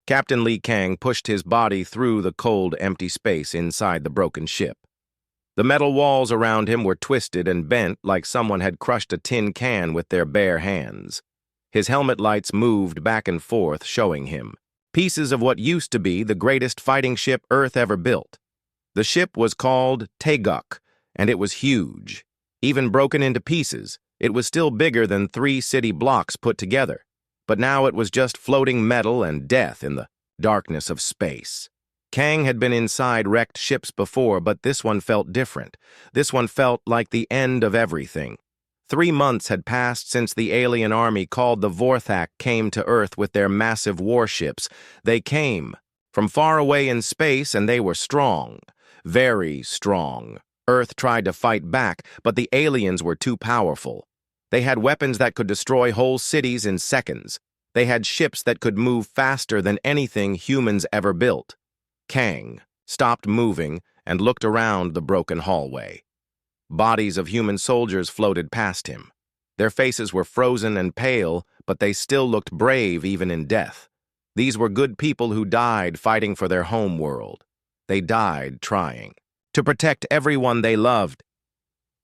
Captain Li Kang pushed his body through the cold, empty space inside the broken ship. The metal walls around him were twisted and bent like someone had crushed a tin can with their bare hands. His helmet lights moved back and forth, showing him pieces of what used to be the greatest fighting ship Earth ever built. The ship was called Taeguk, and it was huge. Even broken into pieces, it was still bigger than 3 city blocks put together. But now it was just floating metal and death in the darkness of space. Kang had been inside wrecked ships before, but this one felt different. This one felt like the end of everything. 3 months had passed since the alien army called the Vorthak came to Earth with their massive warships. They came from far away in space, and they were strong. Very strong. Earth tried to fight back, but the aliens were too powerful. They had weapons that could destroy whole cities in seconds. They had ships that could move faster than anything humans ever built. Kang stopped moving and looked around the broken hallway. Bodies of human soldiers floated past him. Their faces were frozen and pale, but they still looked brave even in death. These were good people who died fighting for their home world. They died trying to protect everyone they loved.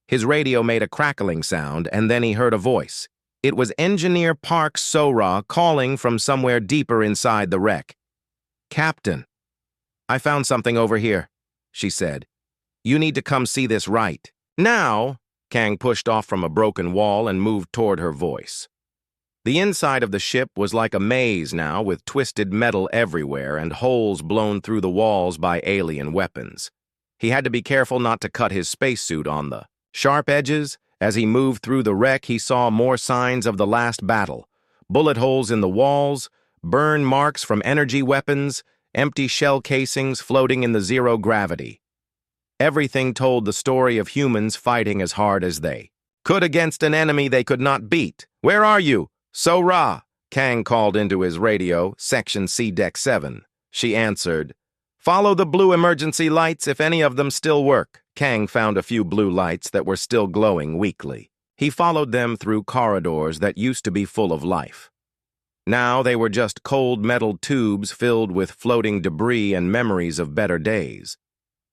His radio made a crackling sound, and then he heard a voice. It was Engineer Park Sora calling from somewhere deeper inside the wreck. "Captain, I found something over here," she said. "You need to come see this right now." Kang pushed off from a broken wall and moved toward her voice. The inside of the ship was like a maze now, with twisted metal everywhere and holes blown through the walls by alien weapons. He had to be careful not to cut his spacesuit on the sharp edges. As he moved through the wreck, he saw more signs of the last battle. Bullet holes in the walls, burn marks from energy weapons, empty shell casings floating in the zero gravity. Everything told the story of humans fighting as hard as they could against an enemy they could not beat. "Where are you?" "Sora," Kang called into his radio, Section C, Deck 7. She answered, "Follow the blue emergency lights if any of them still work." Kang found a few blue lights that were still glowing weakly. He followed them through corridors that used to be full of life. Now they were just cold metal tubes filled with floating debris and memories of better days.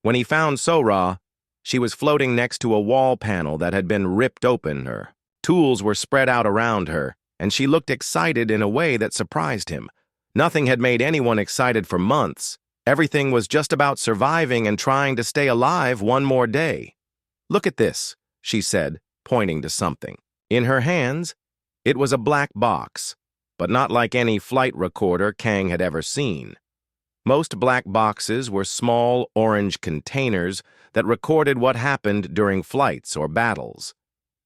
When he found Sora, she was floating next to a wall panel that had been ripped open. Her tools were spread out around her, and she looked excited in a way that surprised him. Nothing had made anyone excited for months. Everything was just about surviving and trying to stay alive one more day. "Look at this," she said, pointing to something. In her hands, it was a black box, but not like any flight recorder Kang had ever seen. Most black boxes were small orange containers that recorded what happened during flights or battles.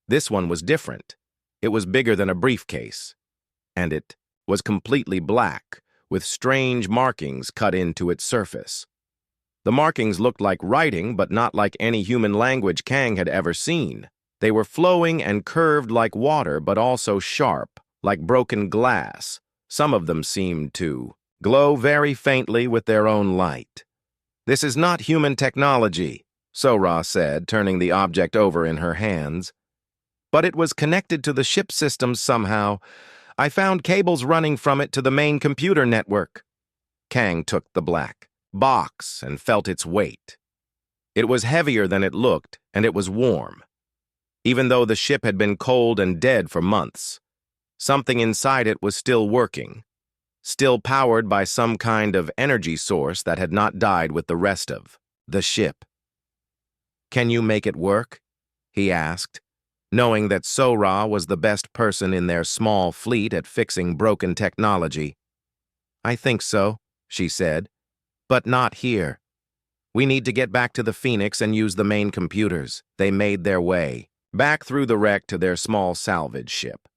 This one was different. It was bigger than a briefcase, and it was completely black, with strange markings cut into its surface. The markings looked like writing, but not like any human language Kang had ever seen. They were flowing and curved like water, but also sharp, like broken glass. Some of them seemed to glow very faintly with their own light. "This is not human technology," Sora said, turning the object over in her hands. "But it was connected to the ship systems somehow. I found cables running from it to the main computer network." Kang took the black box and felt its weight. It was heavier than it looked, and it was warm. Even though the ship had been cold and dead for months, something inside it was still working, still powered by some kind of energy source that had not died with the rest of the ship. "Can you make it work?" he asked, knowing that Sora was the best person in their small fleet at fixing broken technology. "I think so," she said, "but not here. We need to get back to the Phoenix and use the main computers." They made their way back through the wreck to their small salvage ship.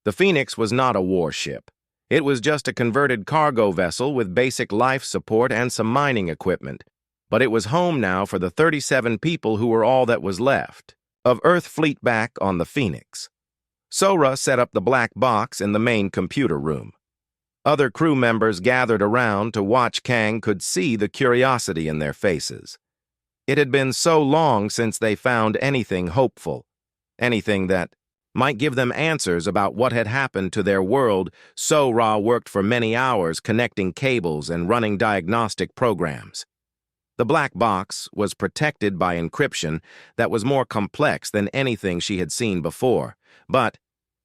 The Phoenix was not a warship. It was just a converted cargo vessel with basic life support and some mining equipment, but it was home now for the 37 people who were all that was left of Earth fleet back on the Phoenix. Sora set up the black box in the main computer room. Other crew members gathered around to watch. Kang could see the curiosity in their faces. It had been so long since they found anything hopeful, anything that might give them answers about what had happened to their world. So-Ra worked for many hours connecting cables and running diagnostic programs. The black box was protected by encryption that was more complex than anything she had seen before, but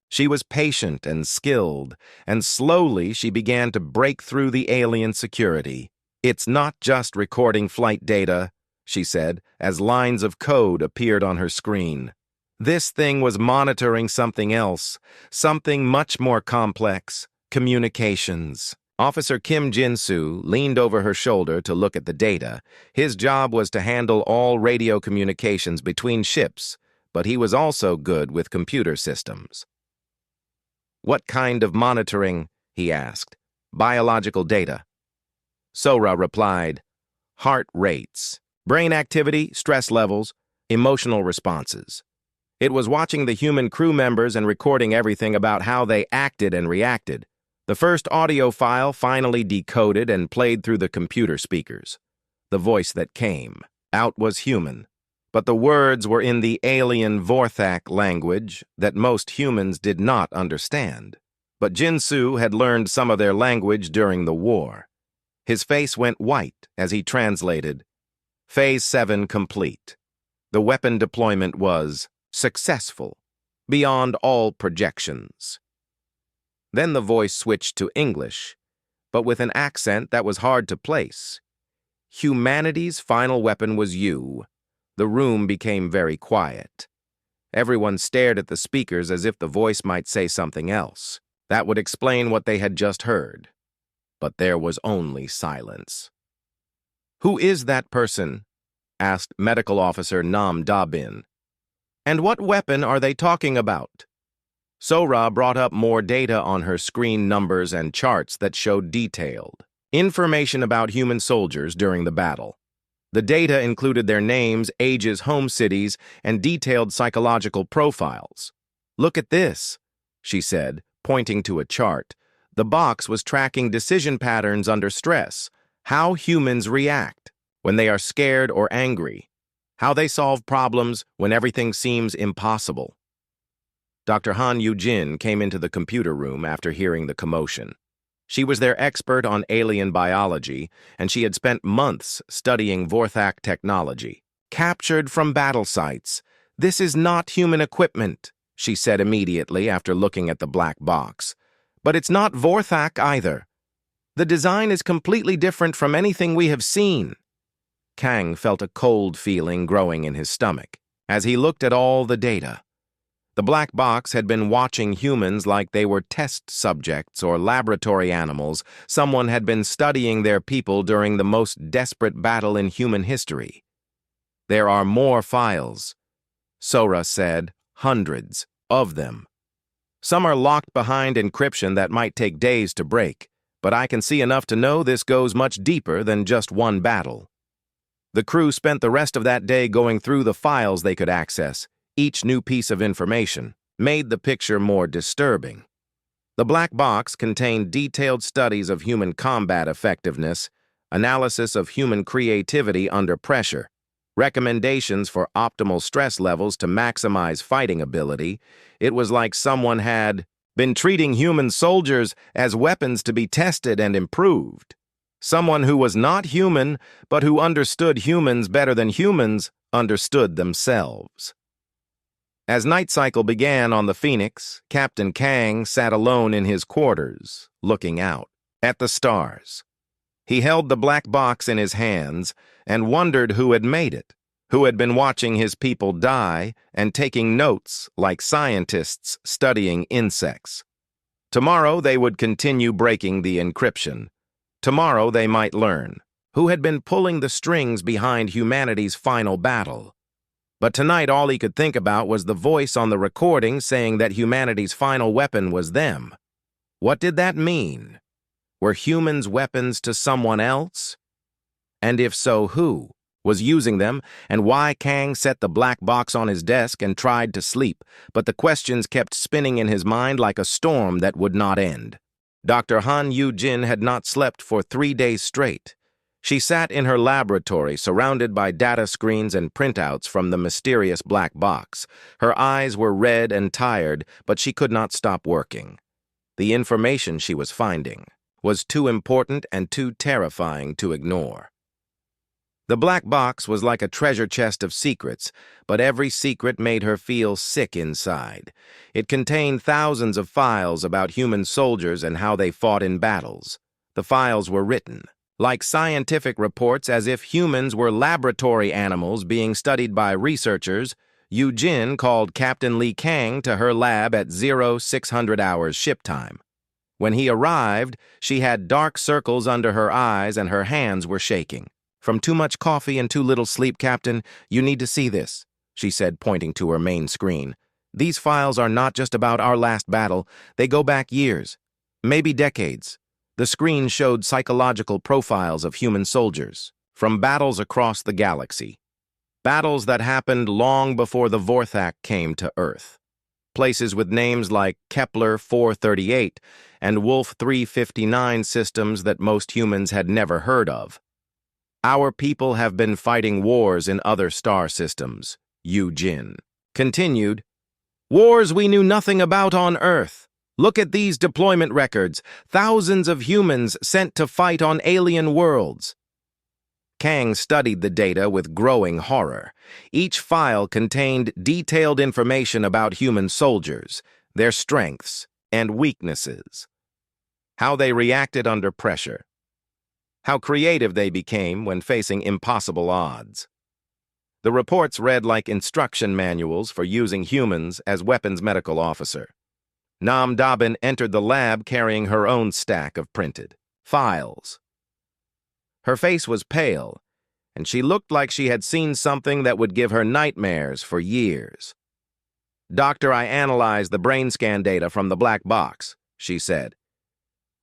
she was patient and skilled, and slowly she began to break through the alien security. "It's not just recording flight data," she said, as lines of code appeared on her screen. This thing was monitoring something else, something much more complex: communications. Officer Kim Jin-soo leaned over her shoulder to look at the data. His job was to handle all radio communications between ships, but he was also good with computer systems. "What kind of monitoring?" he asked. "Biological data." So-Ra replied, "Heart rates, brain activity, stress levels, emotional responses." It was watching the human crew members and recording everything about how they acted and reacted. The first audio file finally decoded and played through the computer speakers. The voice that came out was human, but the words were in the alien Vorthak language that most humans did not understand. But Jin-soo had learned some of their language during the war. His face went white as he translated. Phase 7 complete. The weapon deployment was successful, beyond all projections. Then the voice switched to English, but with an accent that was hard to place. "Humanity's final weapon was you." The room became very quiet. Everyone stared at the speakers as if the voice might say something else. That would explain what they had just heard. But there was only silence. "Who is that person?" asked Medical Officer Nam Da-bin. "And what weapon are they talking about?" So-Ra brought up more data on her screen, numbers and charts that showed detailed information about human soldiers during the battle. The data included their names, ages, home cities, and detailed psychological profiles. "Look at this," she said, pointing to a chart. The box was tracking decision patterns under stress, how humans react when they are scared or angry, how they solve problems when everything seems impossible. Dr. Han Yu-jin came into the computer room after hearing the commotion. She was their expert on alien biology, and she had spent months studying Vorthak technology. "Captured from battle sites. This is not human equipment," she said immediately after looking at the black box. "But it's not Vorthak either. The design is completely different from anything we have seen." Kang felt a cold feeling growing in his stomach as he looked at all the data. The black box had been watching humans like they were test subjects or laboratory animals. Someone had been studying their people during the most desperate battle in human history. "There are more files," So-Ra said, "hundreds of them. Some are locked behind encryption that might take days to break, but I can see enough to know this goes much deeper than just one battle." The crew spent the rest of that day going through the files they could access. Each new piece of information made the picture more disturbing. The black box contained detailed studies of human combat effectiveness, analysis of human creativity under pressure, recommendations for optimal stress levels to maximize fighting ability. It was like someone had been treating human soldiers as weapons to be tested and improved. Someone who was not human, but who understood humans better than humans understood themselves. As night cycle began on the Phoenix, Captain Kang sat alone in his quarters, looking out at the stars. He held the black box in his hands and wondered who had made it, who had been watching his people die and taking notes like scientists studying insects. Tomorrow they would continue breaking the encryption. Tomorrow they might learn who had been pulling the strings behind humanity's final battle. But tonight all he could think about was the voice on the recording saying that humanity's final weapon was them. What did that mean? Were humans weapons to someone else? And if so, who was using them, and why? Kang set the black box on his desk and tried to sleep, but the questions kept spinning in his mind like a storm that would not end. Dr. Han Yu-jin had not slept for 3 days straight. She sat in her laboratory, surrounded by data screens and printouts from the mysterious black box. Her eyes were red and tired, but she could not stop working. The information she was finding was too important and too terrifying to ignore. The black box was like a treasure chest of secrets, but every secret made her feel sick inside. It contained thousands of files about human soldiers and how they fought in battles. The files were written like scientific reports, as if humans were laboratory animals being studied by researchers. Yu Jin called Captain Li Kang to her lab at 0600 hours ship time. When he arrived, she had dark circles under her eyes and her hands were shaking. "From too much coffee and too little sleep, Captain. You need to see this," she said, pointing to her main screen. "These files are not just about our last battle. They go back years, maybe decades." The screen showed psychological profiles of human soldiers from battles across the galaxy. Battles that happened long before the Vorthak came to Earth. Places with names like Kepler 438 and Wolf 359 systems that most humans had never heard of. "Our people have been fighting wars in other star systems," Yu Jin continued. "Wars we knew nothing about on Earth. Look at these deployment records, thousands of humans sent to fight on alien worlds." Kang studied the data with growing horror. Each file contained detailed information about human soldiers, their strengths and weaknesses, how they reacted under pressure, how creative they became when facing impossible odds. The reports read like instruction manuals for using humans as weapons medical officer. Nam Dabin entered the lab carrying her own stack of printed files. Her face was pale, and she looked like she had seen something that would give her nightmares for years. "Doctor, I analyzed the brain scan data from the black box," she said.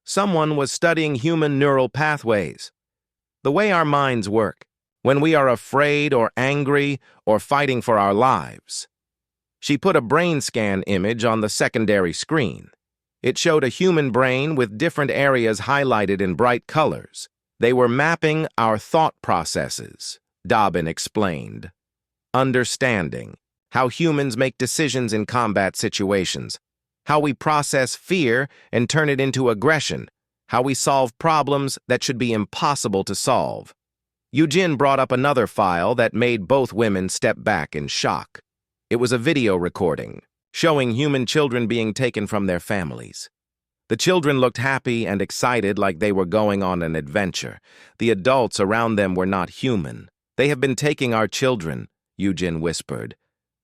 "Someone was studying human neural pathways, the way our minds work, when we are afraid or angry or fighting for our lives." She put a brain scan image on the secondary screen. It showed a human brain with different areas highlighted in bright colors. "They were mapping our thought processes," Dobbin explained. "Understanding how humans make decisions in combat situations, how we process fear and turn it into aggression, how we solve problems that should be impossible to solve." Yu Jin brought up another file that made both women step back in shock. It was a video recording showing human children being taken from their families. The children looked happy and excited, like they were going on an adventure. The adults around them were not human. "They have been taking our children," Yu Jin whispered.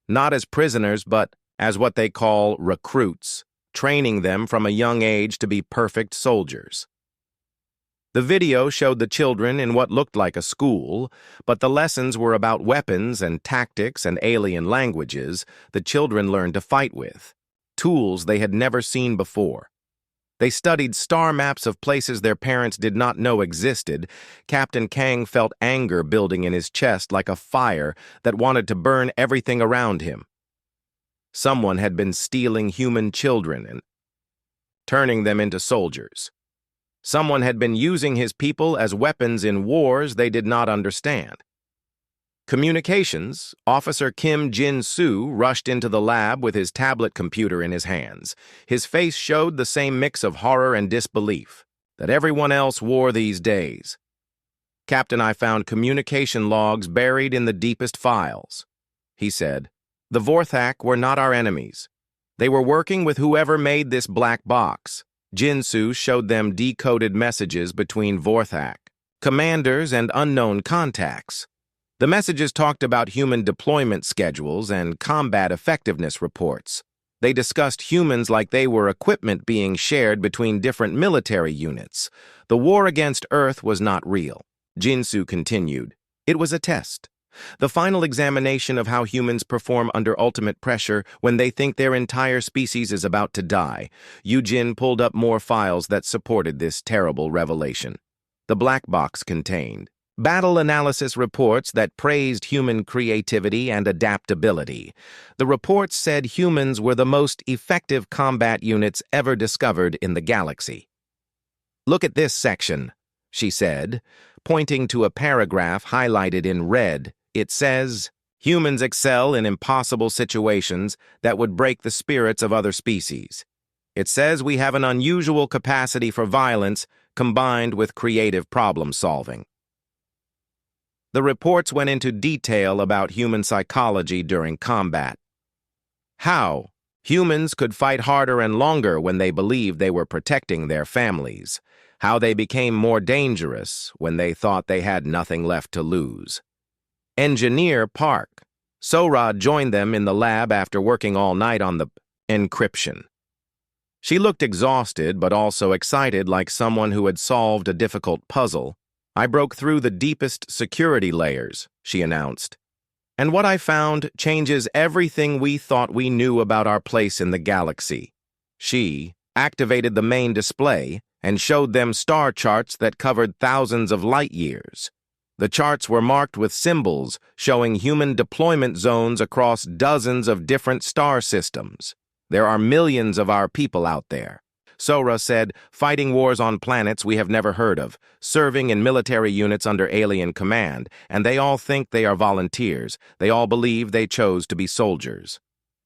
"Not as prisoners, but as what they call recruits, training them from a young age to be perfect soldiers." The video showed the children in what looked like a school, but the lessons were about weapons and tactics and alien languages the children learned to fight with, tools they had never seen before. They studied star maps of places their parents did not know existed. Captain Kang felt anger building in his chest like a fire that wanted to burn everything around him. Someone had been stealing human children and turning them into soldiers. Someone had been using his people as weapons in wars they did not understand. Communications, Officer Kim Jin-soo rushed into the lab with his tablet computer in his hands. His face showed the same mix of horror and disbelief that everyone else wore these days. "Captain, I found communication logs buried in the deepest files," he said. "The Vorthak were not our enemies. They were working with whoever made this black box." Jin-soo showed them decoded messages between Vorthak, commanders, and unknown contacts. The messages talked about human deployment schedules and combat effectiveness reports. They discussed humans like they were equipment being shared between different military units. The war against Earth was not real. Jin-soo continued. It was a test. The final examination of how humans perform under ultimate pressure when they think their entire species is about to die. Yu Jin pulled up more files that supported this terrible revelation. The black box contained battle analysis reports that praised human creativity and adaptability. The reports said humans were the most effective combat units ever discovered in the galaxy. "Look at this section," she said, pointing to a paragraph highlighted in red. It says, "Humans excel in impossible situations that would break the spirits of other species. It says we have an unusual capacity for violence combined with creative problem-solving." The reports went into detail about human psychology during combat. How humans could fight harder and longer when they believed they were protecting their families. How they became more dangerous when they thought they had nothing left to lose. Engineer Park. Sora joined them in the lab after working all night on the encryption. She looked exhausted but also excited, like someone who had solved a difficult puzzle. "I broke through the deepest security layers," she announced. "And what I found changes everything we thought we knew about our place in the galaxy." She activated the main display and showed them star charts that covered thousands of light years. The charts were marked with symbols showing human deployment zones across dozens of different star systems. "There are millions of our people out there," Sora said, "fighting wars on planets we have never heard of, serving in military units under alien command, and they all think they are volunteers. They all believe they chose to be soldiers."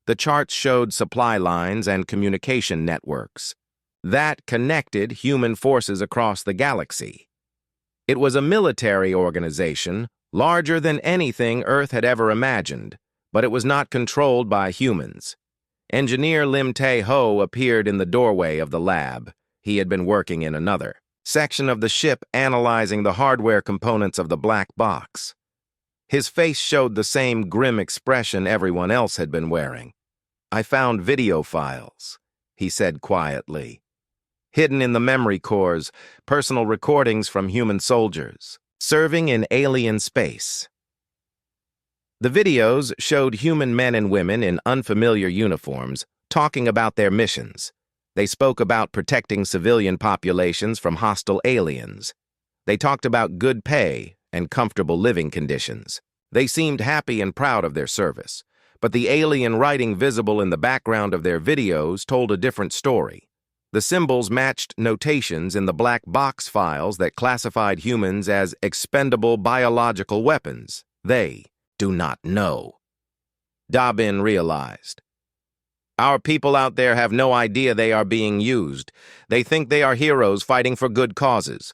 The charts showed supply lines and communication networks that connected human forces across the galaxy. It was a military organization, larger than anything Earth had ever imagined, but it was not controlled by humans. Engineer Lim Tae-ho appeared in the doorway of the lab. He had been working in another section of the ship analyzing the hardware components of the black box. His face showed the same grim expression everyone else had been wearing. "I found video files," he said quietly. "Hidden in the memory cores, personal recordings from human soldiers, serving in alien space." The videos showed human men and women in unfamiliar uniforms talking about their missions. They spoke about protecting civilian populations from hostile aliens. They talked about good pay and comfortable living conditions. They seemed happy and proud of their service, but the alien writing visible in the background of their videos told a different story. The symbols matched notations in the black box files that classified humans as expendable biological weapons. They do not know. Dabin realized. "Our people out there have no idea they are being used. They think they are heroes fighting for good causes."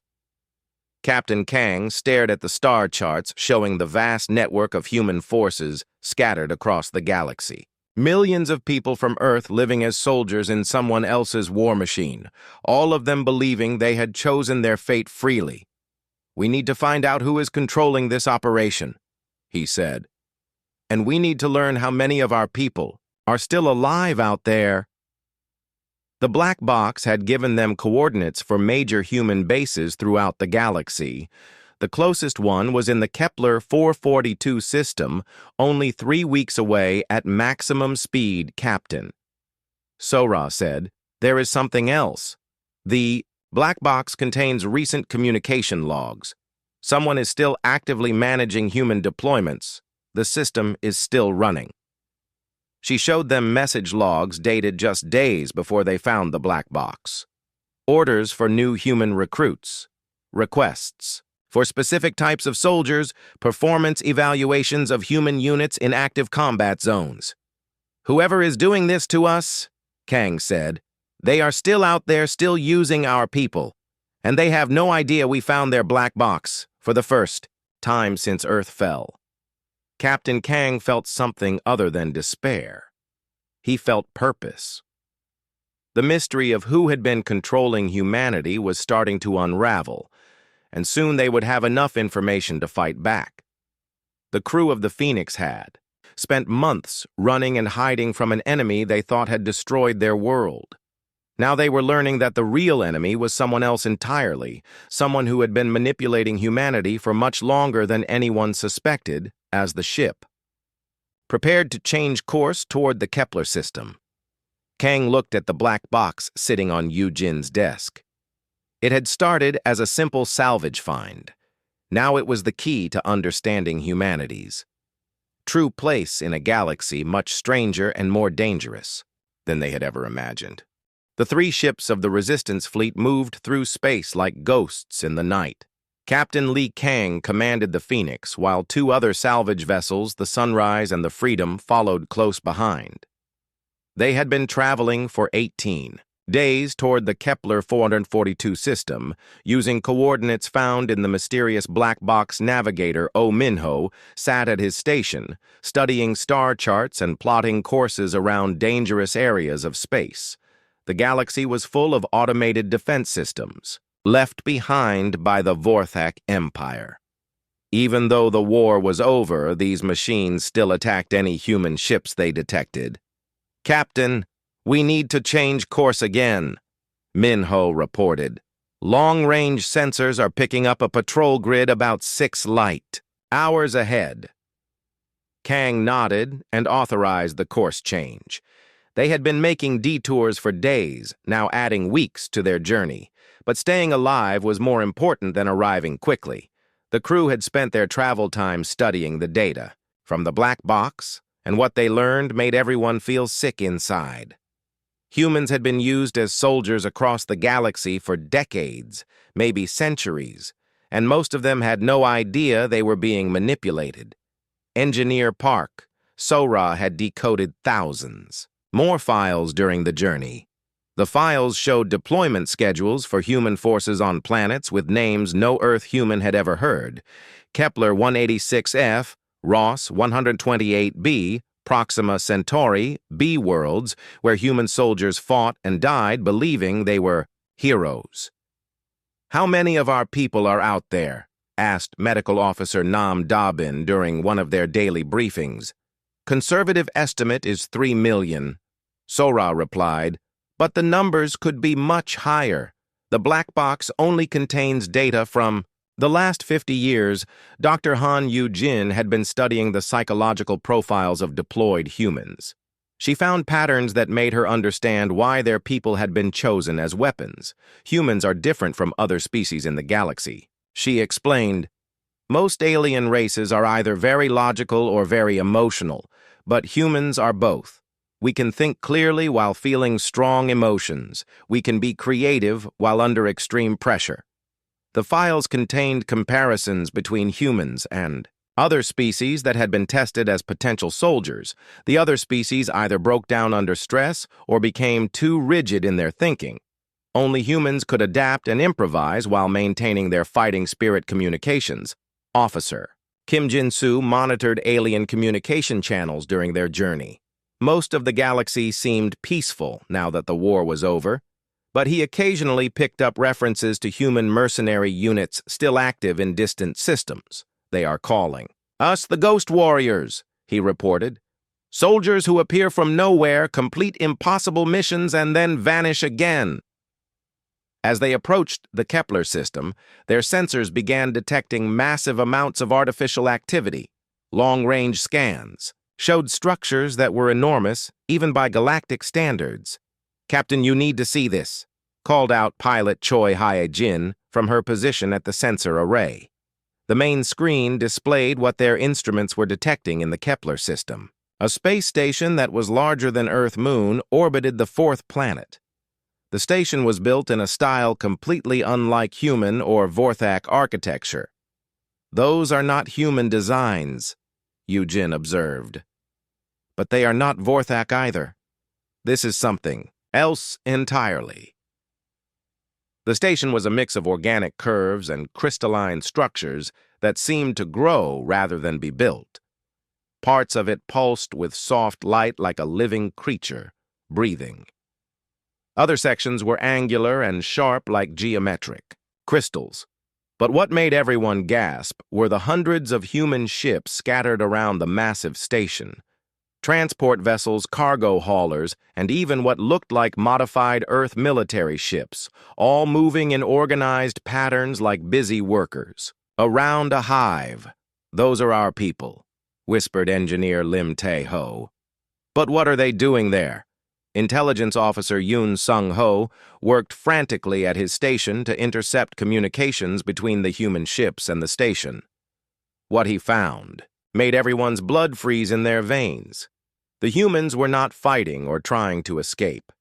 Captain Kang stared at the star charts showing the vast network of human forces scattered across the galaxy. Millions of people from Earth living as soldiers in someone else's war machine, all of them believing they had chosen their fate freely. "We need to find out who is controlling this operation," he said. "And we need to learn how many of our people are still alive out there." The black box had given them coordinates for major human bases throughout the galaxy. The closest one was in the Kepler 442 system, only 3 weeks away at maximum speed, Captain. Sora said, "There is something else. The black box contains recent communication logs. Someone is still actively managing human deployments. The system is still running." She showed them message logs dated just days before they found the black box. Orders for new human recruits. Requests for specific types of soldiers, performance evaluations of human units in active combat zones. "Whoever is doing this to us," Kang said, "they are still out there, still using our people. And they have no idea we found their black box for the first time since Earth fell." Captain Kang felt something other than despair. He felt purpose. The mystery of who had been controlling humanity was starting to unravel, and soon they would have enough information to fight back. The crew of the Phoenix had spent months running and hiding from an enemy they thought had destroyed their world. Now they were learning that the real enemy was someone else entirely, someone who had been manipulating humanity for much longer than anyone suspected, as the ship prepared to change course toward the Kepler system. Kang looked at the black box sitting on Yujin's desk. It had started as a simple salvage find. Now it was the key to understanding humanity's true place in a galaxy much stranger and more dangerous than they had ever imagined. The 3 ships of the Resistance fleet moved through space like ghosts in the night. Captain Li Kang commanded the Phoenix, while 2 other salvage vessels, the Sunrise and the Freedom, followed close behind. They had been traveling for 18 days toward the Kepler 442 system, using coordinates found in the mysterious black box. Navigator Oh Minho sat at his station, studying star charts and plotting courses around dangerous areas of space. The galaxy was full of automated defense systems, left behind by the Vorthak Empire. Even though the war was over, these machines still attacked any human ships they detected. "Captain, we need to change course again," Minho reported. "Long-range sensors are picking up a patrol grid about 6 light hours ahead." Kang nodded and authorized the course change. They had been making detours for days, now adding weeks to their journey. But staying alive was more important than arriving quickly. The crew had spent their travel time studying the data from the black box, and what they learned made everyone feel sick inside. Humans had been used as soldiers across the galaxy for decades, maybe centuries, and most of them had no idea they were being manipulated. Engineer Park, Sora had decoded thousands more files during the journey. The files showed deployment schedules for human forces on planets with names no Earth human had ever heard: Kepler 186f, Ross 128b, Proxima Centauri, B worlds, where human soldiers fought and died believing they were heroes. "How many of our people are out there?" asked Medical Officer Nam Dabin during one of their daily briefings. "Conservative estimate is 3 million. Sora replied, "But the numbers could be much higher. The black box only contains data from..." The last 50 years, Dr. Han Yu-jin had been studying the psychological profiles of deployed humans. She found patterns that made her understand why their people had been chosen as weapons. Humans are different from other species in the galaxy. She explained, "Most alien races are either very logical or very emotional, but humans are both. We can think clearly while feeling strong emotions. We can be creative while under extreme pressure." The files contained comparisons between humans and other species that had been tested as potential soldiers. The other species either broke down under stress or became too rigid in their thinking. Only humans could adapt and improvise while maintaining their fighting spirit. Communications Officer Kim Jin-soo monitored alien communication channels during their journey. Most of the galaxy seemed peaceful now that the war was over, but he occasionally picked up references to human mercenary units still active in distant systems. "They are calling us the Ghost Warriors," he reported. "Soldiers who appear from nowhere, complete impossible missions, and then vanish again." As they approached the Kepler system, their sensors began detecting massive amounts of artificial activity. Long-range scans showed structures that were enormous, even by galactic standards. "Captain, you need to see this," called out pilot Choi Hye-jin from her position at the sensor array. The main screen displayed what their instruments were detecting in the Kepler system. A space station that was larger than Earth-Moon orbited the 4th planet. The station was built in a style completely unlike human or Vorthak architecture. "Those are not human designs," Yu-jin observed. "But they are not Vorthak either. This is something else entirely." The station was a mix of organic curves and crystalline structures that seemed to grow rather than be built. Parts of it pulsed with soft light like a living creature, breathing. Other sections were angular and sharp like geometric crystals. But what made everyone gasp were the hundreds of human ships scattered around the massive station. Transport vessels, cargo haulers, and even what looked like modified Earth military ships, all moving in organized patterns like busy workers. "Around a hive. Those are our people," whispered Engineer Lim Tae-ho. "But what are they doing there?" Intelligence Officer Yoon Sung-ho worked frantically at his station to intercept communications between the human ships and the station. What he found made everyone's blood freeze in their veins. The humans were not fighting or trying to escape.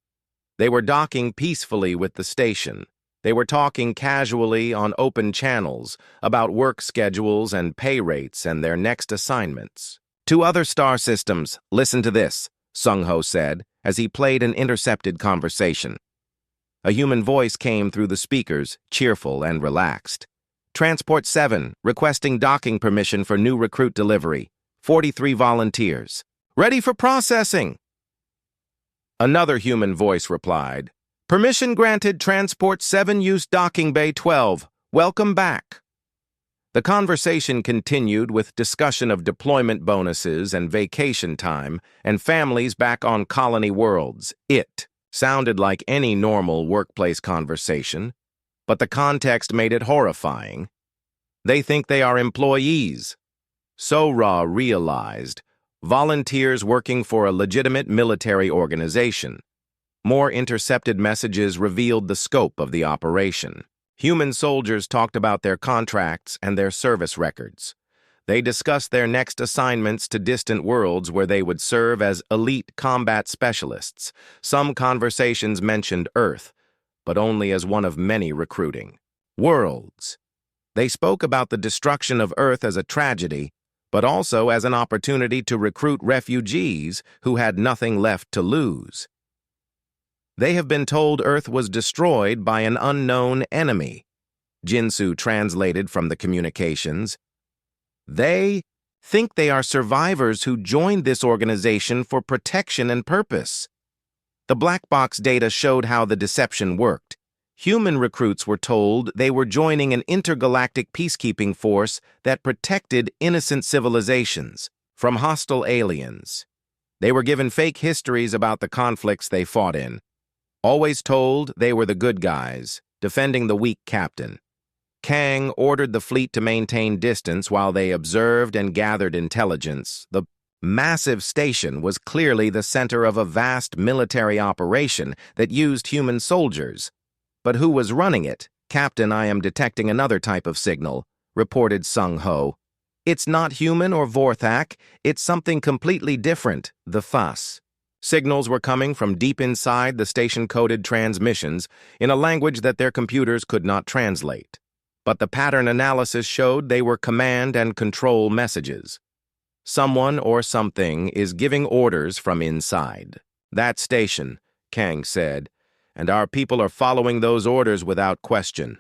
They were docking peacefully with the station. They were talking casually on open channels about work schedules and pay rates and their next assignments. "To other star systems, listen to this," Sung-Ho said as he played an intercepted conversation. A human voice came through the speakers, cheerful and relaxed. "Transport 7, requesting docking permission for new recruit delivery. 43 volunteers. Ready for processing." Another human voice replied, "Permission granted, Transport 7, use Docking Bay 12. Welcome back." The conversation continued with discussion of deployment bonuses and vacation time and families back on colony worlds. It sounded like any normal workplace conversation, but the context made it horrifying. They think they are employees. Sora realized volunteers working for a legitimate military organization. More intercepted messages revealed the scope of the operation. Human soldiers talked about their contracts and their service records. They discussed their next assignments to distant worlds where they would serve as elite combat specialists. Some conversations mentioned Earth, but only as one of many recruiting worlds. They spoke about the destruction of Earth as a tragedy, but also as an opportunity to recruit refugees who had nothing left to lose. They have been told Earth was destroyed by an unknown enemy. Jinsu translated from the communications. They think they are survivors who joined this organization for protection and purpose. The black box data showed how the deception worked. Human recruits were told they were joining an intergalactic peacekeeping force that protected innocent civilizations from hostile aliens. They were given fake histories about the conflicts they fought in. Always told they were the good guys, defending the weak captain. Kang ordered the fleet to maintain distance while they observed and gathered intelligence. The massive station was clearly the center of a vast military operation that used human soldiers. But who was running it? "Captain, I am detecting another type of signal," reported Sung-Ho. "It's not human or Vorthak, it's something completely different, the fuss." Signals were coming from deep inside the station-coded transmissions in a language that their computers could not translate. But the pattern analysis showed they were command and control messages. Someone or something is giving orders from inside that station, Kang said, and our people are following those orders without question.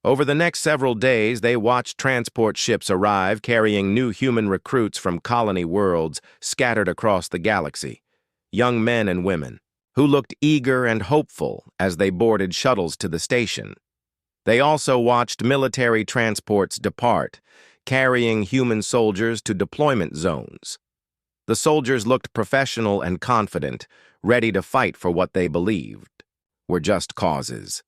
Over the next several days, they watched transport ships arrive carrying new human recruits from colony worlds scattered across the galaxy. Young men and women, who looked eager and hopeful as they boarded shuttles to the station. They also watched military transports depart, carrying human soldiers to deployment zones. The soldiers looked professional and confident, ready to fight for what they believed were just causes.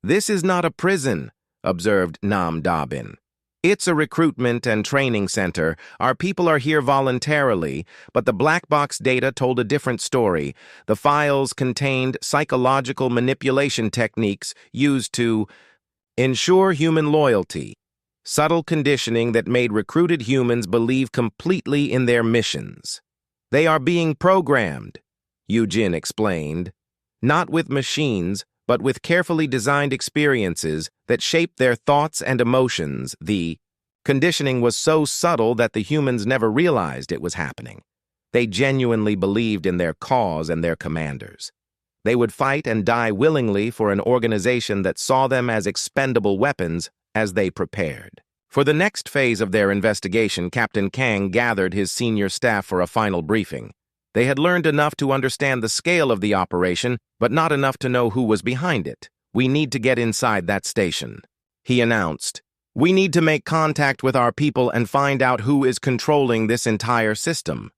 "This is not a prison," observed Nam Dabin. "It's a recruitment and training center. Our people are here voluntarily, but the black box data told a different story. The files contained psychological manipulation techniques used to ensure human loyalty, subtle conditioning that made recruited humans believe completely in their missions. They are being programmed," Eugene explained, "not with machines, but with carefully designed experiences that shape their thoughts and emotions. The conditioning was so subtle that the humans never realized it was happening. They genuinely believed in their cause and their commanders. They would fight and die willingly for an organization that saw them as expendable weapons as they prepared." For the next phase of their investigation, Captain Kang gathered his senior staff for a final briefing. They had learned enough to understand the scale of the operation, but not enough to know who was behind it. "We need to get inside that station," he announced. "We need to make contact with our people and find out who is controlling this entire system."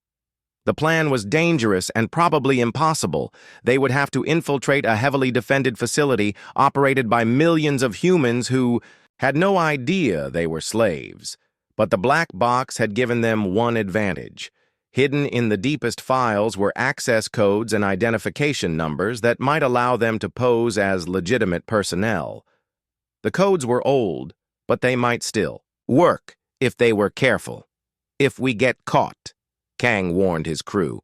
The plan was dangerous and probably impossible. They would have to infiltrate a heavily defended facility operated by millions of humans who had no idea they were slaves. But the black box had given them one advantage. Hidden in the deepest files were access codes and identification numbers that might allow them to pose as legitimate personnel. The codes were old, but they might still work if they were careful. "If we get caught," Kang warned his crew,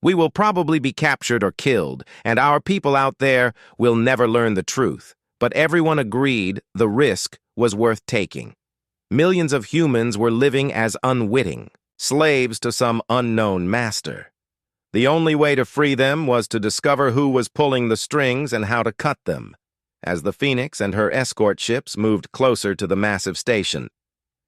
We will probably be captured or killed, and our people out there will never learn the truth. But everyone agreed the risk was worth taking. Millions of humans were living as unwitting, slaves to some unknown master. The only way to free them was to discover who was pulling the strings and how to cut them. As the Phoenix and her escort ships moved closer to the massive station,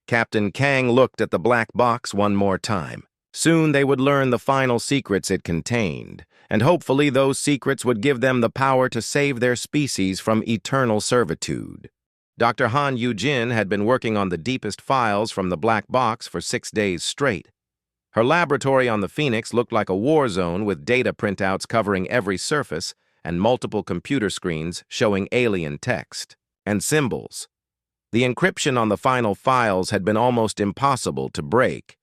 Captain Kang looked at the black box one more time. Soon they would learn the final secrets it contained, and hopefully those secrets would give them the power to save their species from eternal servitude. Dr. Han Yu-jin had been working on the deepest files from the black box for 6 days straight. Her laboratory on the Phoenix looked like a war zone with data printouts covering every surface and multiple computer screens showing alien text and symbols. The encryption on the final files had been almost impossible to break.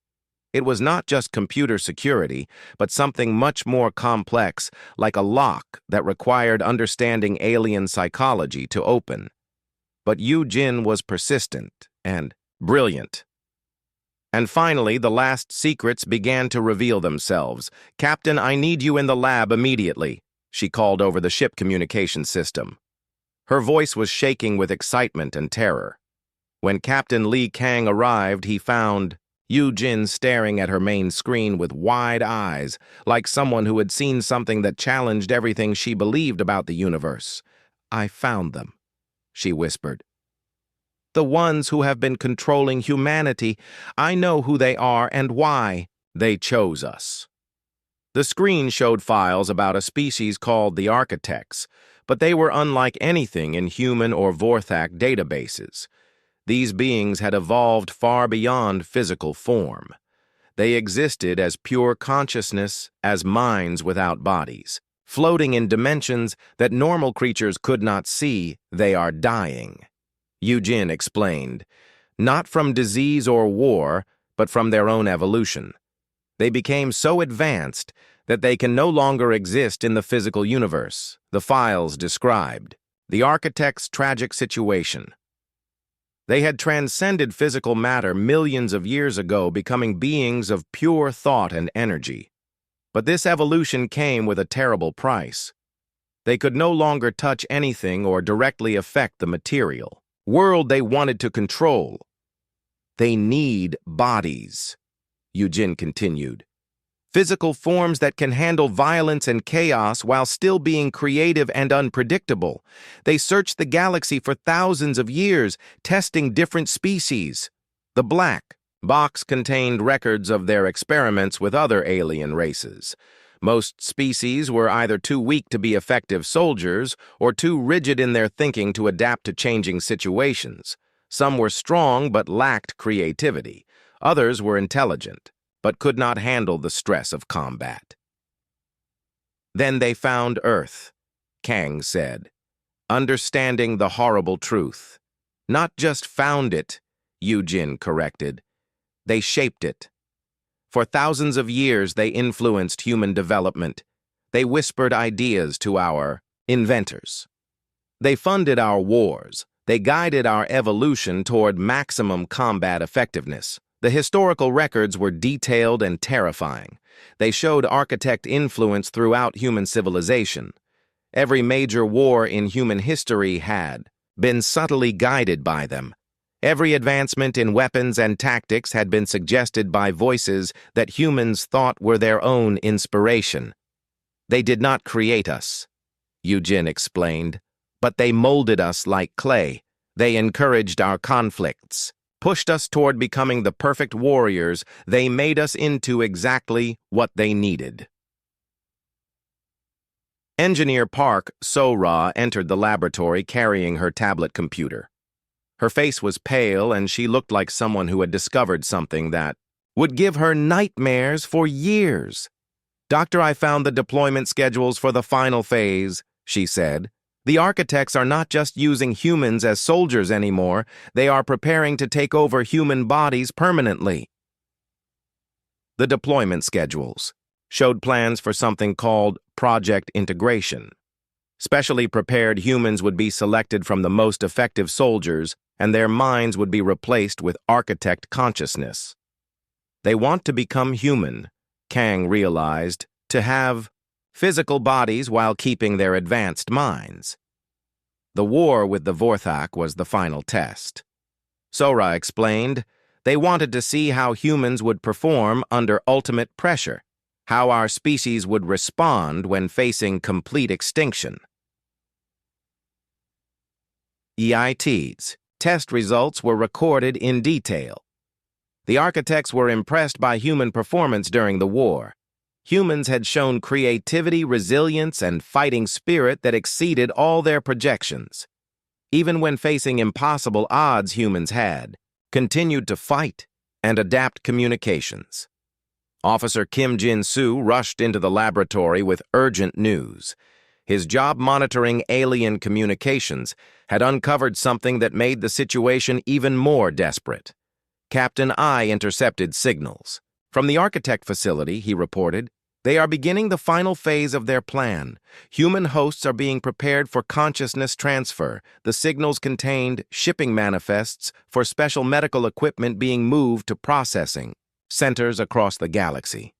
It was not just computer security, but something much more complex, like a lock that required understanding alien psychology to open. But Yu-jin was persistent and brilliant. And finally, the last secrets began to reveal themselves. "Captain, I need you in the lab immediately," she called over the ship communication system. Her voice was shaking with excitement and terror. When Captain Lee Kang arrived, he found Yu-jin staring at her main screen with wide eyes, like someone who had seen something that challenged everything she believed about the universe. "I found them," she whispered. "The ones who have been controlling humanity. I know who they are and why. They chose us." The screen showed files about a species called the Architects, but they were unlike anything in human or Vorthak databases. These beings had evolved far beyond physical form. They existed as pure consciousness, as minds without bodies. Floating in dimensions that normal creatures could not see, they are dying. Yu-jin explained, "Not from disease or war, but from their own evolution. They became so advanced that they can no longer exist in the physical universe," the files described. The Architects' tragic situation. They had transcended physical matter millions of years ago, becoming beings of pure thought and energy. But this evolution came with a terrible price. They could no longer touch anything or directly affect the material world they wanted to control. "They need bodies," Yu-jin continued. "Physical forms that can handle violence and chaos while still being creative and unpredictable. They searched the galaxy for thousands of years, testing different species." The black box contained records of their experiments with other alien races. Most species were either too weak to be effective soldiers or too rigid in their thinking to adapt to changing situations. Some were strong but lacked creativity. Others were intelligent, but could not handle the stress of combat. "Then they found Earth," Kang said, "understanding the horrible truth. Not just found it," Yu-jin corrected. "They shaped it. For thousands of years they influenced human development. They whispered ideas to our inventors. They funded our wars. They guided our evolution toward maximum combat effectiveness. The historical records were detailed and terrifying. They showed architect influence throughout human civilization. Every major war in human history had been subtly guided by them. Every advancement in weapons and tactics had been suggested by voices that humans thought were their own inspiration. They did not create us," Yu-jin explained, "but they molded us like clay. They encouraged our conflicts, pushed us toward becoming the perfect warriors. They made us into exactly what they needed." Engineer Park So-ra entered the laboratory carrying her tablet computer. Her face was pale, and she looked like someone who had discovered something that would give her nightmares for years. "Doctor, I found the deployment schedules for the final phase," she said. "The Architects are not just using humans as soldiers anymore. They are preparing to take over human bodies permanently." The deployment schedules showed plans for something called Project Integration. Specially prepared humans would be selected from the most effective soldiers, and their minds would be replaced with architect consciousness. "They want to become human," Kang realized, to have physical bodies while keeping their advanced minds. The war with the Vorthak was the final test. Sora explained, they wanted to see how humans would perform under ultimate pressure, how our species would respond when facing complete extinction. EITs, test results were recorded in detail. The architects were impressed by human performance during the war. Humans had shown creativity, resilience, and fighting spirit that exceeded all their projections. Even when facing impossible odds, humans had continued to fight and adapt communications. Officer Kim Jin-soo rushed into the laboratory with urgent news. His job monitoring alien communications had uncovered something that made the situation even more desperate. Captain I intercepted signals. From the architect facility, he reported, they are beginning the final phase of their plan. Human hosts are being prepared for consciousness transfer. The signals contained shipping manifests for special medical equipment being moved to processing centers across the galaxy.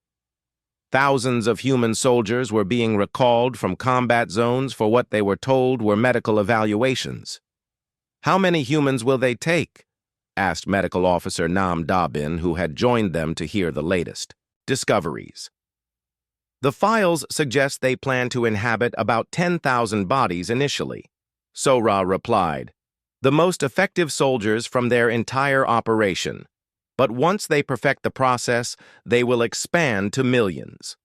Thousands of human soldiers were being recalled from combat zones for what they were told were medical evaluations. How many humans will they take? Asked Medical Officer Nam Da-bin, who had joined them to hear the latest discoveries. The files suggest they plan to inhabit about 10,000 bodies initially. Sora replied, the most effective soldiers from their entire operation. But once they perfect the process, they will expand to millions.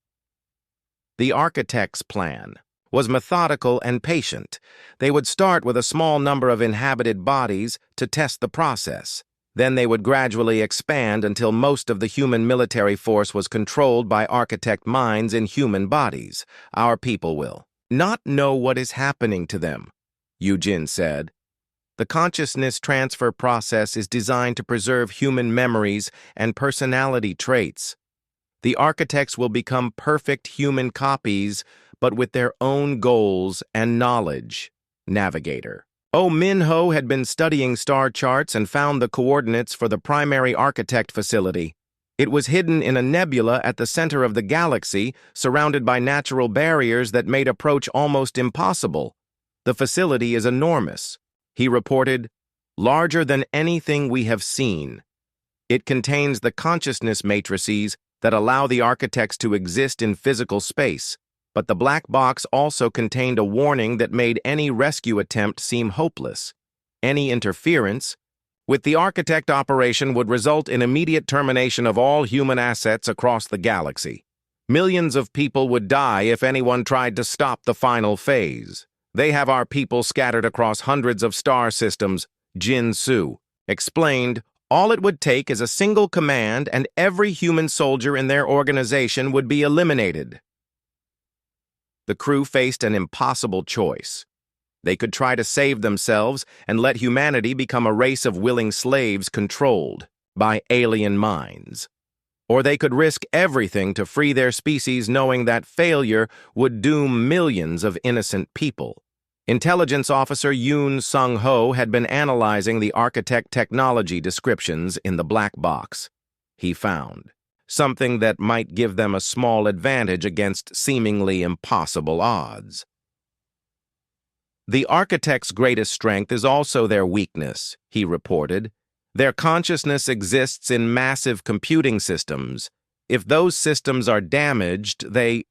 The architect's plan was methodical and patient. They would start with a small number of inhabited bodies to test the process. Then they would gradually expand until most of the human military force was controlled by architect minds in human bodies. Our people will not know what is happening to them, Yujin said. The consciousness transfer process is designed to preserve human memories and personality traits. The architects will become perfect human copies, but with their own goals and knowledge. Navigator. Oh Min-ho had been studying star charts and found the coordinates for the primary architect facility. It was hidden in a nebula at the center of the galaxy, surrounded by natural barriers that made approach almost impossible. The facility is enormous. He reported, larger than anything we have seen. It contains the consciousness matrices that allow the architects to exist in physical space, but the black box also contained a warning that made any rescue attempt seem hopeless. Any interference with the architect operation would result in immediate termination of all human assets across the galaxy. Millions of people would die if anyone tried to stop the final phase. They have our people scattered across hundreds of star systems, Jin-soo explained. All it would take is a single command and every human soldier in their organization would be eliminated. The crew faced an impossible choice. They could try to save themselves and let humanity become a race of willing slaves controlled by alien minds. Or they could risk everything to free their species, knowing that failure would doom millions of innocent people. Intelligence Officer Yoon Sung-ho had been analyzing the architect technology descriptions in the black box. He found something that might give them a small advantage against seemingly impossible odds. The architect's greatest strength is also their weakness, he reported. Their consciousness exists in massive computing systems. If those systems are damaged, they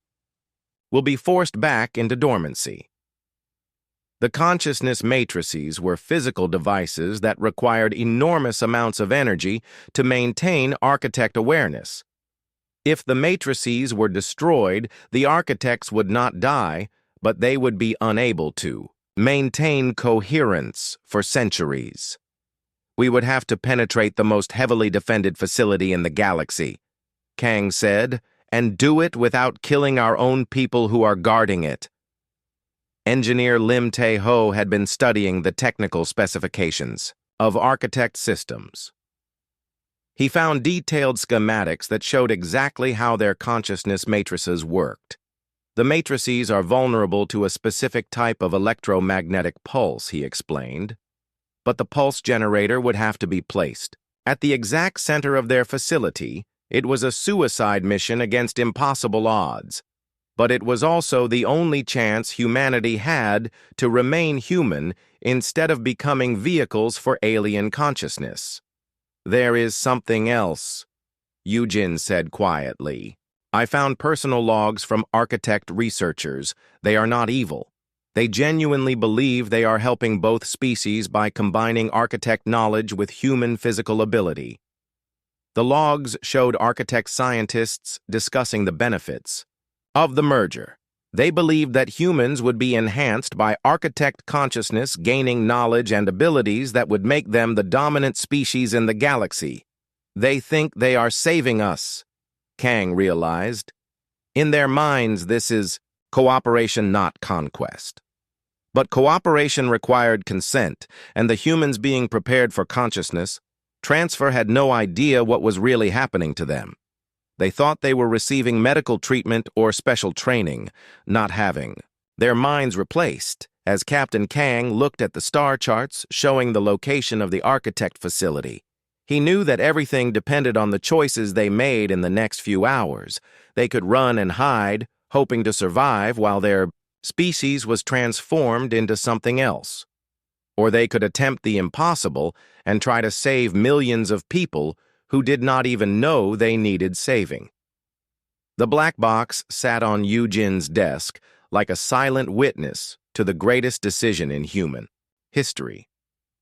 will be forced back into dormancy. The consciousness matrices were physical devices that required enormous amounts of energy to maintain architect awareness. If the matrices were destroyed, the architects would not die, but they would be unable to maintain coherence for centuries. We would have to penetrate the most heavily defended facility in the galaxy, Kang said, and do it without killing our own people who are guarding it. Engineer Lim Tae-ho had been studying the technical specifications of architect systems. He found detailed schematics that showed exactly how their consciousness matrices worked. The matrices are vulnerable to a specific type of electromagnetic pulse, he explained. But the pulse generator would have to be placed at the exact center of their facility. It was a suicide mission against impossible odds. but it was also the only chance humanity had to remain human instead of becoming vehicles for alien consciousness. "There is something else," Eugen said quietly. "I found personal logs from architect researchers. They are not evil. They genuinely believe they are helping both species by combining architect knowledge with human physical ability." The logs showed architect scientists discussing the benefits of the merger. They believed that humans would be enhanced by architect consciousness, gaining knowledge and abilities that would make them the dominant species in the galaxy. "They think they are saving us," Kang realized. In their minds, this is cooperation, not conquest. But cooperation required consent, and the humans being prepared for consciousness transfer had no idea what was really happening to them. They thought they were receiving medical treatment or special training, not having their minds replaced, as Captain Kang looked at the star charts showing the location of the architect facility. He knew that everything depended on the choices they made in the next few hours. They could run and hide, hoping to survive while their species was transformed into something else. Or they could attempt the impossible and try to save millions of people who did not even know they needed saving. The black box sat on Eugen's desk like a silent witness to the greatest decision in human history.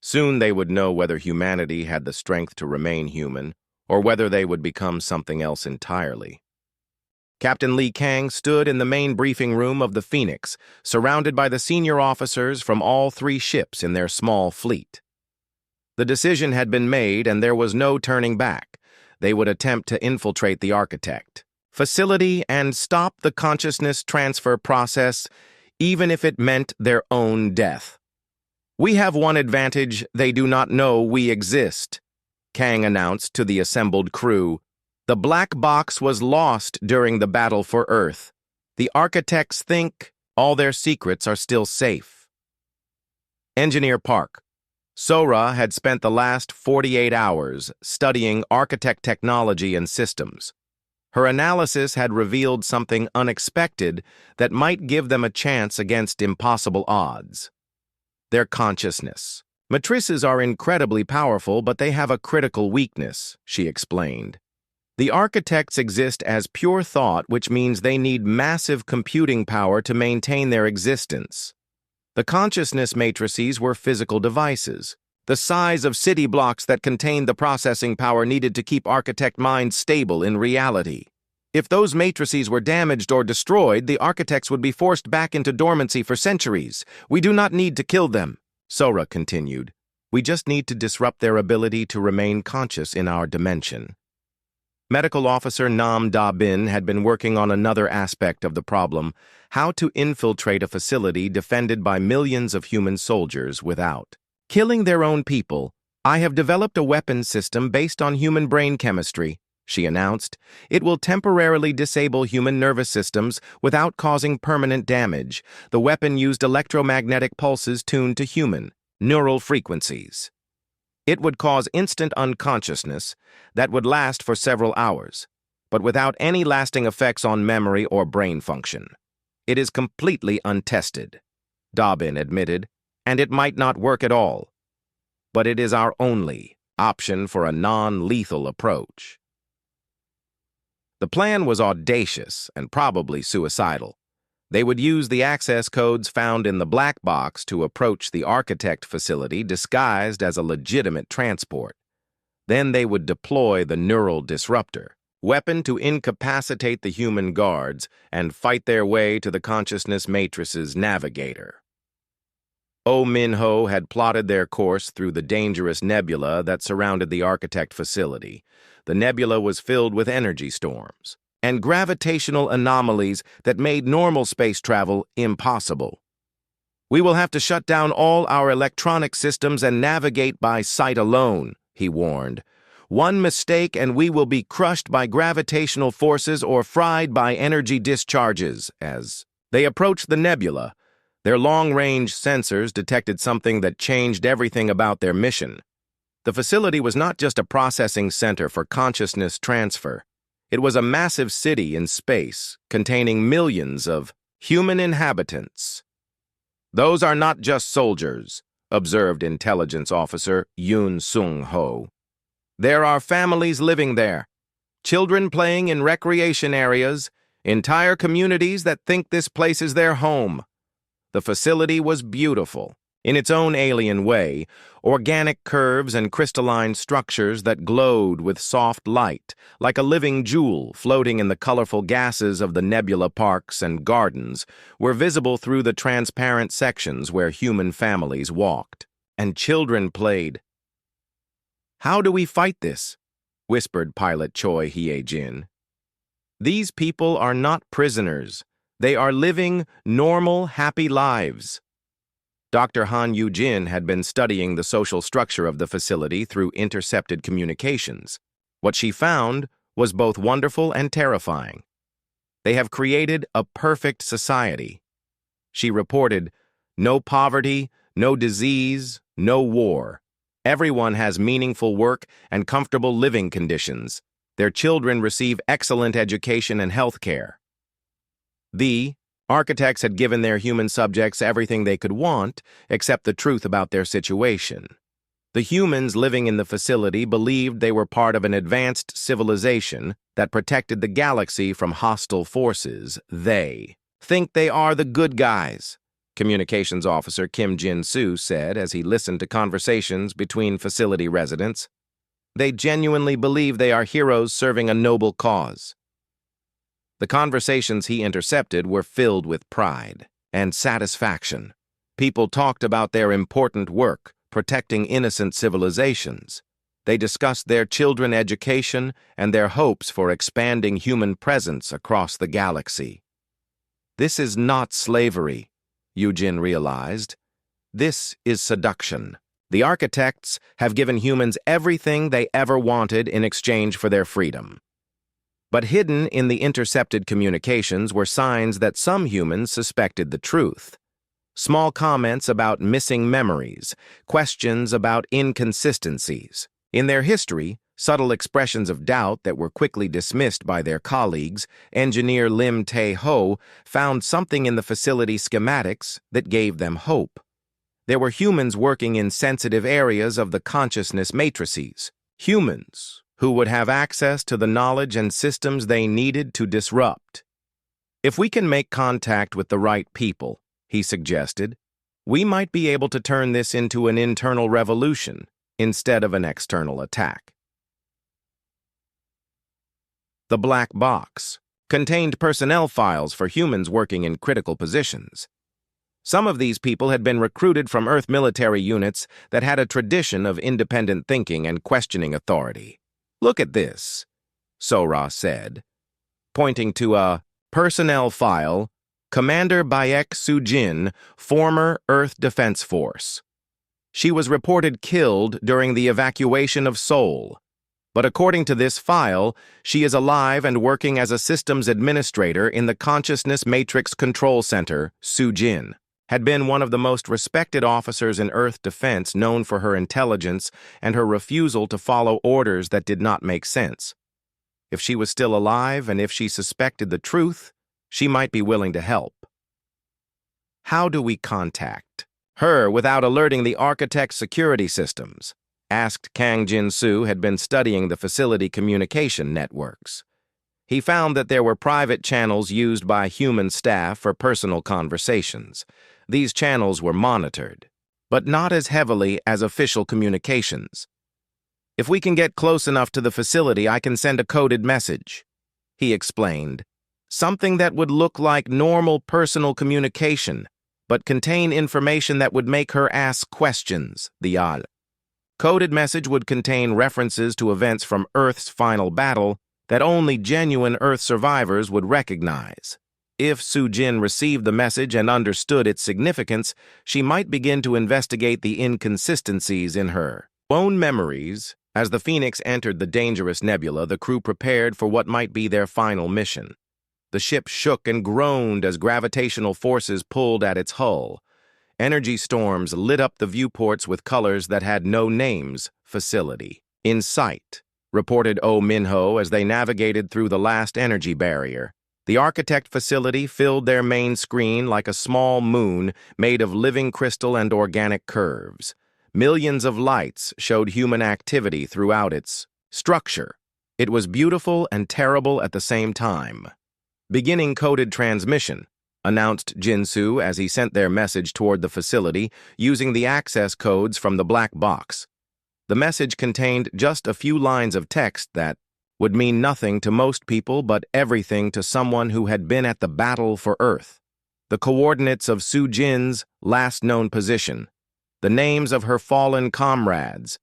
Soon they would know whether humanity had the strength to remain human, or whether they would become something else entirely. Captain Lee Kang stood in the main briefing room of the Phoenix, surrounded by the senior officers from all 3 ships in their small fleet. The decision had been made, and there was no turning back. They would attempt to infiltrate the architect facility and stop the consciousness transfer process, even if it meant their own death. "We have one advantage: they do not know we exist," Kang announced to the assembled crew. "The black box was lost during the battle for Earth. The architects think all their secrets are still safe." Engineer Park. Sora had spent the last 48 hours studying architect technology and systems. Her analysis had revealed something unexpected that might give them a chance against impossible odds. Their consciousness. "Matrices are incredibly powerful, but they have a critical weakness," she explained. "The architects exist as pure thought, which means they need massive computing power to maintain their existence. The consciousness matrices were physical devices, the size of city blocks that contained the processing power needed to keep architect minds stable in reality. If those matrices were damaged or destroyed, the architects would be forced back into dormancy for centuries. We do not need to kill them," Sora continued. "We just need to disrupt their ability to remain conscious in our dimension." Medical Officer Nam Da-bin had been working on another aspect of the problem: how to infiltrate a facility defended by millions of human soldiers without killing their own people. "I have developed a weapon system based on human brain chemistry," she announced. "It will temporarily disable human nervous systems without causing permanent damage. The weapon used electromagnetic pulses tuned to human neural frequencies. It would cause instant unconsciousness that would last for several hours, but without any lasting effects on memory or brain function. It is completely untested," Dobbin admitted, "and it might not work at all. But it is our only option for a non-lethal approach." The plan was audacious and probably suicidal. They would use the access codes found in the black box to approach the architect facility disguised as a legitimate transport. Then they would deploy the neural disruptor weapon to incapacitate the human guards and fight their way to the consciousness matrix's navigator. Oh Min-ho had plotted their course through the dangerous nebula that surrounded the architect facility. The nebula was filled with energy storms and gravitational anomalies that made normal space travel impossible. "We will have to shut down all our electronic systems and navigate by sight alone," he warned. "One mistake and we will be crushed by gravitational forces or fried by energy discharges." As they approached the nebula, their long-range sensors detected something that changed everything about their mission. The facility was not just a processing center for consciousness transfer. It was a massive city in space, containing millions of human inhabitants. "Those are not just soldiers," observed intelligence officer Yoon Sung-ho. "There are families living there, children playing in recreation areas, entire communities that think this place is their home." The facility was beautiful, in its own alien way, organic curves and crystalline structures that glowed with soft light, like a living jewel floating in the colorful gases of the nebula parks and gardens, were visible through the transparent sections where human families walked, and children played. "How do we fight this?" whispered pilot Choi Hye-jin. "These people are not prisoners. They are living, normal, happy lives." Dr. Han Yu-jin had been studying the social structure of the facility through intercepted communications. What she found was both wonderful and terrifying. They have created a perfect society. She reported, "No poverty, no disease, no war. Everyone has meaningful work and comfortable living conditions. Their children receive excellent education and health care." The architects had given their human subjects everything they could want, except the truth about their situation. The humans living in the facility believed they were part of an advanced civilization that protected the galaxy from hostile forces. "They think they are the good guys," Communications Officer Kim Jin-soo said as he listened to conversations between facility residents. "They genuinely believe they are heroes serving a noble cause." The conversations he intercepted were filled with pride and satisfaction. People talked about their important work, protecting innocent civilizations. They discussed their children's education and their hopes for expanding human presence across the galaxy. "This is not slavery," Eugene realized. "This is seduction. The architects have given humans everything they ever wanted in exchange for their freedom." But hidden in the intercepted communications were signs that some humans suspected the truth. Small comments about missing memories, questions about inconsistencies. In their history, subtle expressions of doubt that were quickly dismissed by their colleagues, engineer Lim Tae-ho found something in the facility schematics that gave them hope. There were humans working in sensitive areas of the consciousness matrices. Humans who would have access to the knowledge and systems they needed to disrupt. "If we can make contact with the right people," he suggested, "we might be able to turn this into an internal revolution instead of an external attack." The black box contained personnel files for humans working in critical positions. Some of these people had been recruited from Earth military units that had a tradition of independent thinking and questioning authority. "Look at this," Sora said, pointing to a personnel file, "Commander Baek Soo-jin, former Earth Defense Force. She was reported killed during the evacuation of Seoul. But according to this file, she is alive and working as a systems administrator in the Consciousness Matrix Control Center. Soo-jin had been one of the most respected officers in Earth defense, known for her intelligence and her refusal to follow orders that did not make sense. If she was still alive and if she suspected the truth, she might be willing to help." "How do we contact her without alerting the architect's security systems?" asked Kang Jin-soo, had been studying the facility communication networks. He found that there were private channels used by human staff for personal conversations. These channels were monitored, but not as heavily as official communications. "If we can get close enough to the facility, I can send a coded message," he explained. "Something that would look like normal personal communication, but contain information that would make her ask questions." The coded message would contain references to events from Earth's final battle that only genuine Earth survivors would recognize. If Soo-jin received the message and understood its significance, she might begin to investigate the inconsistencies in her own memories. As the Phoenix entered the dangerous nebula, the crew prepared for what might be their final mission. The ship shook and groaned as gravitational forces pulled at its hull. Energy storms lit up the viewports with colors that had no names. "Facility in sight," reported Oh Minho as they navigated through the last energy barrier. The architect facility filled their main screen like a small moon made of living crystal and organic curves. Millions of lights showed human activity throughout its structure. It was beautiful and terrible at the same time. "Beginning coded transmission," announced Jinsu as he sent their message toward the facility using the access codes from the black box. The message contained just a few lines of text that would mean nothing to most people but everything to someone who had been at the battle for Earth. The coordinates of Su Jin's last known position, the names of her fallen comrades,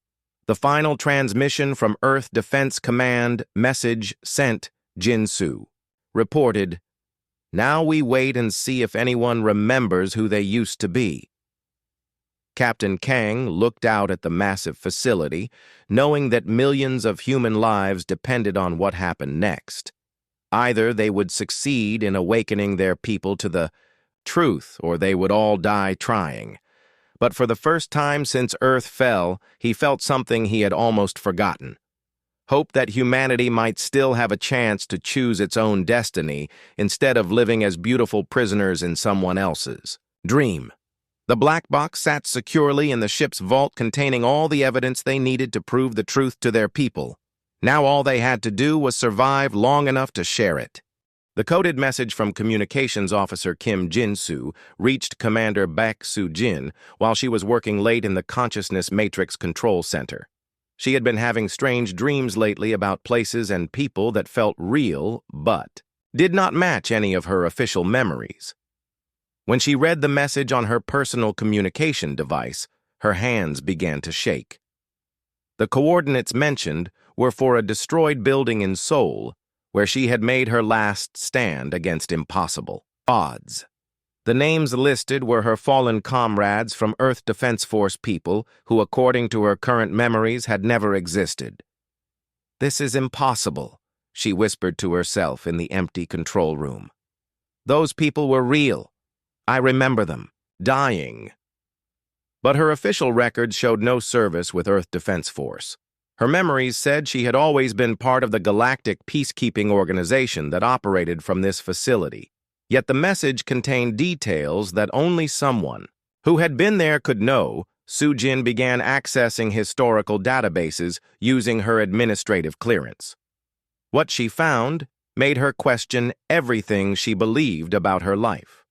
the final transmission from Earth Defense Command, message sent, Jinsu. Reported, "Now we wait and see if anyone remembers who they used to be." Captain Kang looked out at the massive facility, knowing that millions of human lives depended on what happened next. Either they would succeed in awakening their people to the truth, or they would all die trying. But for the first time since Earth fell, he felt something he had almost forgotten. Hope that humanity might still have a chance to choose its own destiny instead of living as beautiful prisoners in someone else's dream. The black box sat securely in the ship's vault containing all the evidence they needed to prove the truth to their people. Now all they had to do was survive long enough to share it. The coded message from Communications Officer Kim Jin-soo reached Commander Baek Soo-jin while she was working late in the Consciousness Matrix Control Center. She had been having strange dreams lately about places and people that felt real but did not match any of her official memories. When she read the message on her personal communication device, her hands began to shake. The coordinates mentioned were for a destroyed building in Seoul, where she had made her last stand against impossible odds. The names listed were her fallen comrades from Earth Defense Force people who, according to her current memories, had never existed. "This is impossible," she whispered to herself in the empty control room. "Those people were real. I remember them, dying." But her official records showed no service with Earth Defense Force. Her memories said she had always been part of the galactic peacekeeping organization that operated from this facility. Yet the message contained details that only someone who had been there could know. Soo-jin began accessing historical databases using her administrative clearance. What she found made her question everything she believed about her life.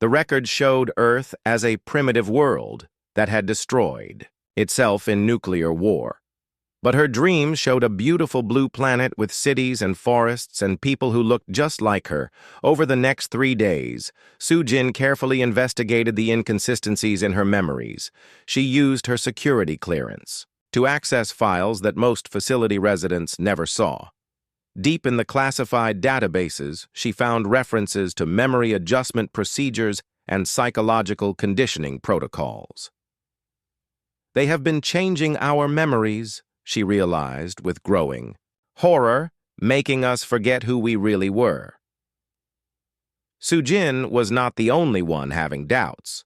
The record showed Earth as a primitive world that had destroyed itself in nuclear war. But her dreams showed a beautiful blue planet with cities and forests and people who looked just like her. Over the next 3 days, Soo-jin carefully investigated the inconsistencies in her memories. She used her security clearance to access files that most facility residents never saw. Deep in the classified databases, she found references to memory adjustment procedures and psychological conditioning protocols. "They have been changing our memories," she realized with growing horror, "making us forget who we really were." Soo-jin was not the only one having doubts.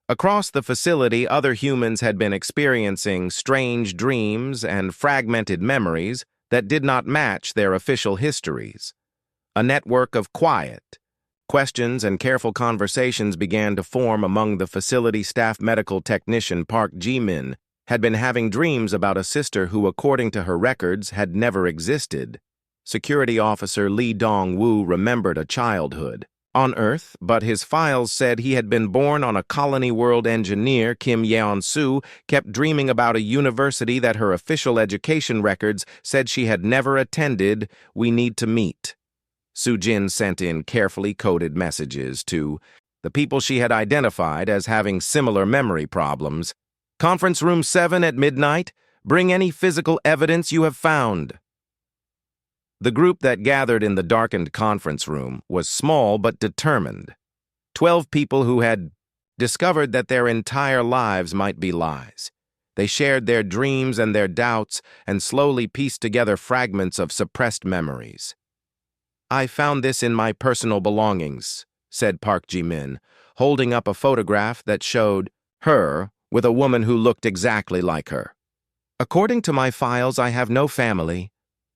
Across the facility, other humans had been experiencing strange dreams and fragmented memories that did not match their official histories. A network of quiet questions and careful conversations began to form among the facility staff. Medical technician Park Ji-min had been having dreams about a sister who, according to her records, had never existed. Security officer Lee Dong-woo remembered a childhood on Earth, but his files said he had been born on a colony world. Engineer Kim Yeon-soo kept dreaming about a university that her official education records said she had never attended. "We need to meet." Soo-jin sent in carefully coded messages to the people she had identified as having similar memory problems. "Conference room 7 at midnight. Bring any physical evidence you have found." The group that gathered in the darkened conference room was small but determined. 12 people who had discovered that their entire lives might be lies. They shared their dreams and their doubts and slowly pieced together fragments of suppressed memories. "I found this in my personal belongings," said Park Ji-min, holding up a photograph that showed her with a woman who looked exactly like her. According to my files, I have no family,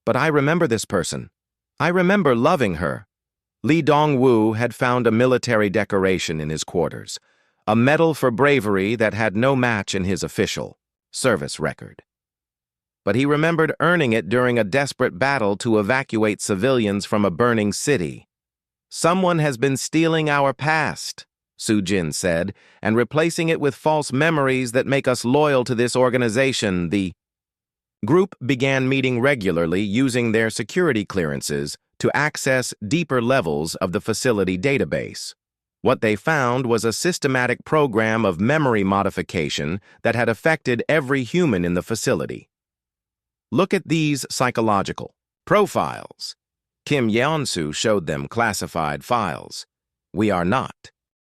but I remember this person. I remember loving her. Lee Dong-woo had found a military decoration in his quarters, a medal for bravery that had no match in his official service record. But he remembered earning it during a desperate battle to evacuate civilians from a burning city. Someone has been stealing our past, Soo-jin said, and replacing it with false memories that make us loyal to this organization. The group began meeting regularly using their security clearances to access deeper levels of the facility database. What they found was a systematic program of memory modification that had affected every human in the facility. Look at these psychological profiles. Kim Yeon-soo showed them classified files. We are not